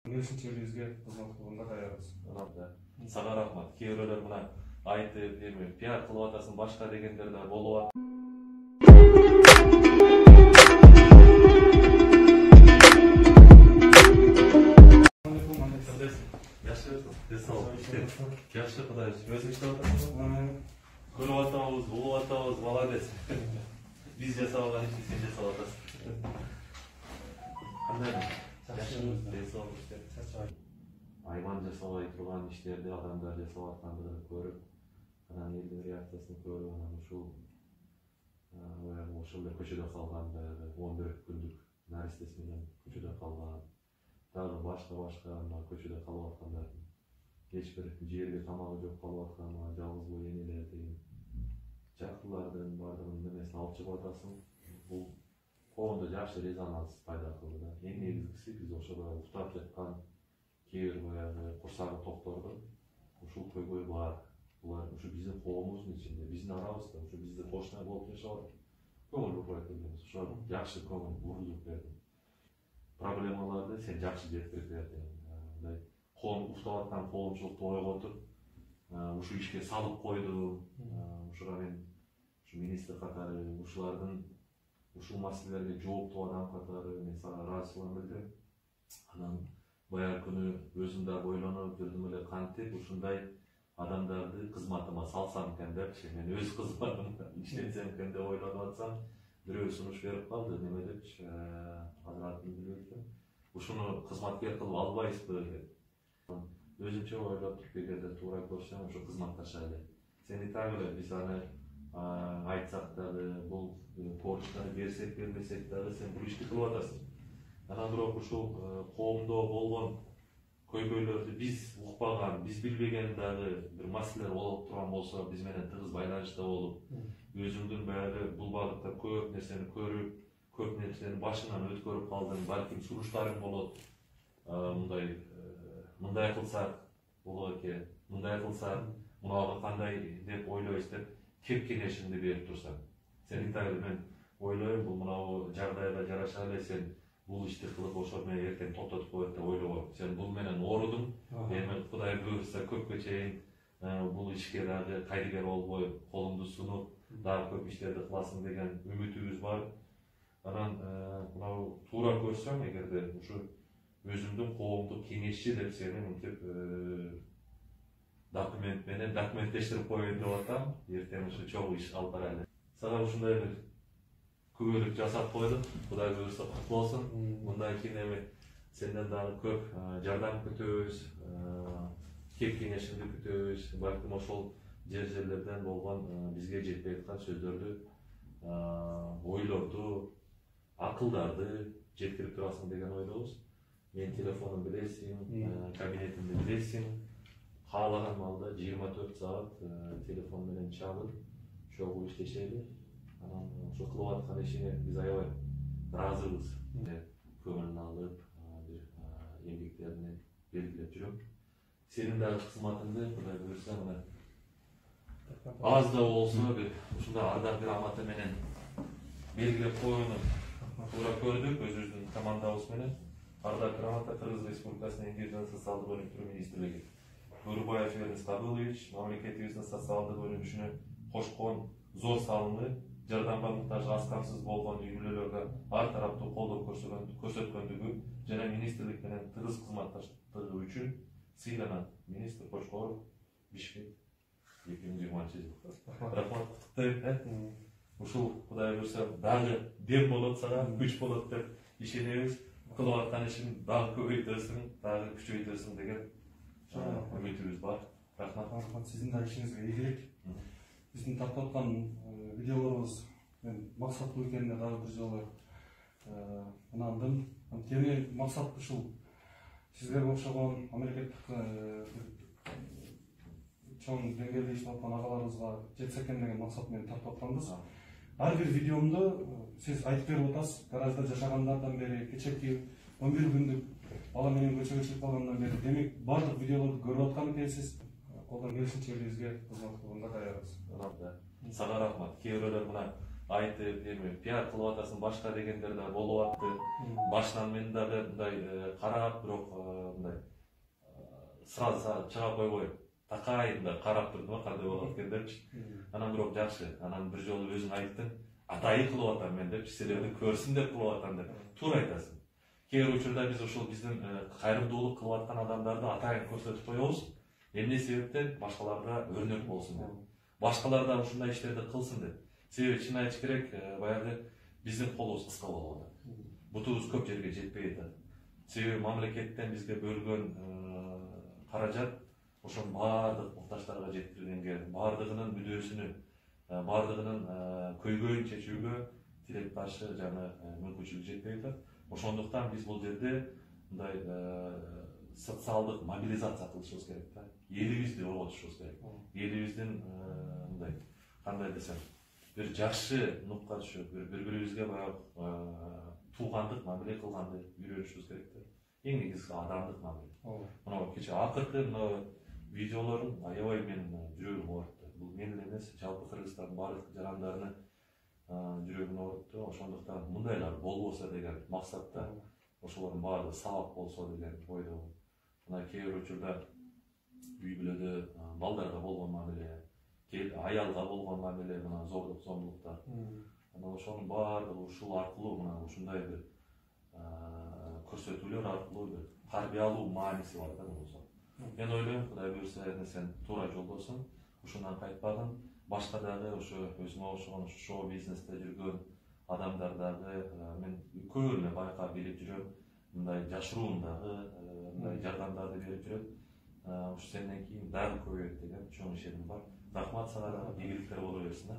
Келишинче бизге кызмат кылганда даярбыз. Сага рахмат. Кээ бирөөлөр мына айтып, эми пиар кылып атасың башка дегендер да болуп атат. Жакшы Кудай өзүң иштеп атасың. Көрүп атабыз, угуп атабыз, молодец. Биз жасап алган ишти сен жасап атасың. Кандай? Айман жасабай турган иштерди адамдар жасап аткандыгын көрүп, анан элдин реакциясын көрүп, анан ушул эле көчөдө калган 11 күндүк наристеси менен көчөдө калган, дагы башка көчөдө калып аткандардын эч бир жерге тамагы жок калып аткан жалгыз бой энелердин, жактылардын баардыгынын немесин алып чыгып атасың. Бул коомдо жакшы резонанс пайда кылды да. Эң негизгиси биз ошол уктап жаткан кээ бир баягы курсагы токторду ушул көйгөй бар. Булар ушу биздин коомубуздун ичинде, биздин арабызда, ушу бизди кошуна болуп жашап көңүл бурбай келебиз. Ошо жакшы көңүл бурулуп берди. Проблемаларды сен жакшы жеткирип бердиң. Мындай коом уктап аткан коомчулукту ойготуп, ушу ишке салып койдум. Ушуга мен ушу министр катары, ушулардын ушул маселелерге жооптуу адам катары мен сага ыраазычылыгымды билдирем. Анан баягы күнү өзүм да ойлонуп жүрдүм эле, кантип ушундай адамдарды кызматыма салсам экен депчи, мен өз кызматымда иштетсем экен деп ойлонуп атсам, бирөө сунуш берип калды. Неме депчи, азыратын билбейм. Ушуну кызматкер кылып албайсызбы деп. Өзүмчө ойлоп, эгерде туура көрсөм, ушу кызматташайлы. Сен так эле биз аны айтсак дагы, бул почтаны берсек бербесек дагы сен бул ишти кылып атасың. Анан бирок ушул коомдо болгон көйгөйлөрдү биз укпаган, биз билбеген дагы бир маселелер болуп турган болсо, биз менен тыгыз байланышта болуп, өзүңдүн баягы бул багытта көп нерсени көрүп, көп нерсени башыңан өткөрүп калдың, балким сунуштарың болот. Мындай кылсак болот экен, мындай кылсак мунага кандай деп ойлойсуз деп кеп кеңешиңди берип турсаң. Сен так эле мен ойлойм, бул мынабу жагдайга жараша эле сен бул ишти кылып ошол менен эртең токтотуп коет деп ойлобойм. Сен бул менен оорудуң. Эми Кудай буйрса көпкө чейин бул ишке дагы кайдыгер болбой, колуңду сунуп, дагы көп иштерди кыласың деген үмүтүбүз бар. Анан мынабу туура көрсөм, эгерде ушу өзүмдүн коомдук кеңешчи деп сени мынтип документ менен документтештирип коеюн деп атам. Эртең ушу чогуу иш алып барайлы. Сага ушундай бир күбөлүк жасап койдук. Кудай буйрса кут болсун. Мындан кийин эми сенден дагы көп жардам күтөбүз, кеп кеңешиңди күтөбүз. Балким ошол жерлерден болгон бизге жетпей аткан сөздөрдү, ойлорду, акылдарды жеткирип турасың деген ойдобуз. Мен телефонун билесиң, кабинетимди билесиң. Каалаган маалда 24 саат телефон менен чалып, чогуу иштешели. Анан ошо кылып аткан ишине биз аябай ыраазыбыз. Көңүлүн алып, бир эмгектерине белгилеп жүрөм. Сенин дагы кызматыңды Кудай буйрса мына аз да болсо бир ушундай ардак грамота менен белгилеп коюуну туура көрдүк өзүбүздүн командабыз менен. Ардак грамота Кыргыз Республикасынын Эмгек жана социалдык өнүктүрүү министрлиги. Бурбаев Вернис Кабылович мамлекетибиздин социалдык өнүгүшүнө кошкон зор салымы, жардамга муктаж аз камсыз болгон үй бүлөлөргө ар тараптуу колдоо көрсөткөндүгү жана министрлик менен тыгыз кызматташтыгы үчүн сыйланат. Министр Кочкоров, Бишкек, 2020 жыл. Рахмат куттуктайм. Ушул Кудай буйрса дагы дем болот сага, күч болот деп ишенебиз. Кылып аткан ишин дагы көбөйтөсүң, дагы күчөйтөсүң деген үмүтүбүз бар. Рахмат. Сиздин да ишиңизге ийгилик. Биздин тартып аткан видеолорубуз мен максаттуу экенине дагы бир жолу ынандым. Анткени максат ушул сиздерге окшогон мамлекеттик чоң деңгээлде иштеп аткан агаларыбызга жетсе экен деген максат менен тартып атканбыз. Ар бир видеомду сиз айтып берип атасыз. Гаражда жашагандардан бери, кечээки 11 күндүк бала менен көчөгө чыгып калгандан бери, демек бардык видеолорду көрүп аткан экенсиз. Колдон келишинче бизге кызмат кылганда даярбыз. Сага рахмат. Кээ бирөөлөр мына айтып, эми пиар кылып атасың башка дегендер да болуп атты. Башынан мен дагы мындай карап, бирок сразу чыга койбой такайын да карап турдум а кандай болот экен депчи. Анан бирок жакшы, анан бир жолу өзүң айттың, атайы кылып атам мен депчи, силерди көрсүн деп кылып атам деп. Туура айтасың. Кээ бир учурда биз ушул биздин кайрымдуулук кылып аткан адамдарды атайын көрсөтүп коебуз. Эмне себептен башкаларга өрнөк болсун деп. Башкалар да ушундай иштерди кылсын деп. Себеби чын айтыш керек, баягы биздин колубуз кыска болуп атат. Бутубуз көп жерге жетпей атат. Себеби мамлекеттен бизге бөлгөн каражат ошонун баардык муктаждарга жеткиргенге, баардыгынын мүдөөсүнү, баардыгынын көйгөйүн чечүүгө тилекташы жана мүмкүнчүлүк жетпей атат. Ошондуктан биз бул жерде мындай социалдык мобилизация кылышыбыз керек да. Элибизди орготушубуз керек. Элибиздин мындай кандай десем, бир жакшы нукка түшүп, бири-бирибизге баягы туугандык мамиле кылганды үйрөнүшүбүз керек да. Эң негизгиси адамдык мамиле. Мына кечээ акыркы мына видеолорун аябай менин жүрөгүм оорутtu. Бул мен эле эмес, жалпы Кыргызстандын баардык жарандарынын жүрөгүн оорутtu. Ошондуктан мындайлар болбосо деген максатта ошолордун баардыгы сабак болсо деген ойдомун. Мына кээ бир учурда үй бүлөдө балдарга болгон мамиле, аялга болгон мамиле, мына зордук, зомбулуктар. Анан ошонун баардыгы ушул аркылуу, мына ушундай бир көрсөтүүлөр аркылуу бир тарбиялуу мааниси бар да болсо. Мен ойлойм, Кудай буйрса, сен туура жолдосуң, ушундан кайтпагын, башка дагы ошо өзүңө окшогон шоу бизнесте жүргөн адамдар дагы мен көбүнө байкап билип жүрөм, мындай жашыруун дагы мындай жардамдарды берип жүрөт. Ушу сенден кийин дагы көбөйөт деген чоң ишеним бар. Рахмат сага дагы, ийгиликтер боло берсин.